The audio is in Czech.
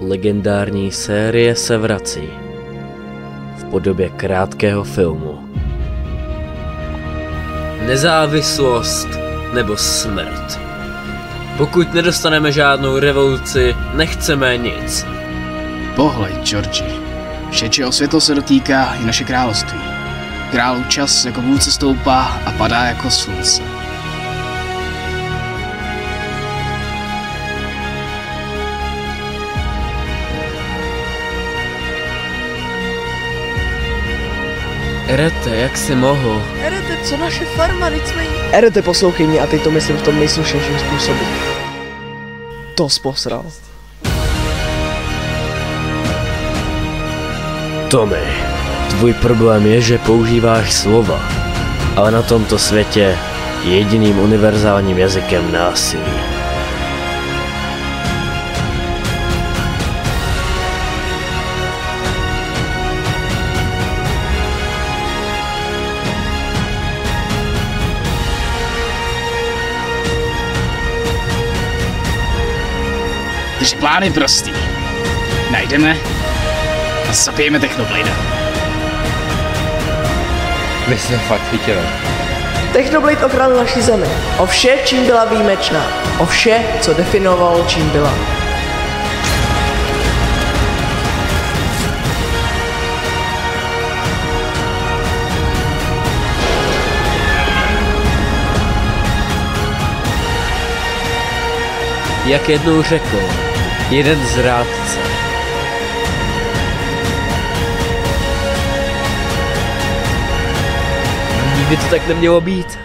Legendární série se vrací v podobě krátkého filmu. Nezávislost nebo smrt. Pokud nedostaneme žádnou revoluci, nechceme nic. Pohled, Georgi. Vše, čeho světlo se dotýká, je naše království. Králu čas jako vůdce stoupá a padá jako slunce. Erete, jak jsi mohl? Erete, co naše farma, teď jsme jí... Erete, poslouchej mě a teď to myslím v tom nejslušnějším způsobu. To posral. Tommy, tvůj problém je, že používáš slova, ale na tomto světě je jediným univerzálním jazykem násilí. Takže plán je prostý. Najdeme a zabijeme Technoblada. Vy jste fakt chytili. Technoblade ochránil naši zemi. O vše, čím byla výjimečná. O vše, co definovalo, čím byla. Jak jednou řekl jeden z rádce. Nikdy to tak nemělo být.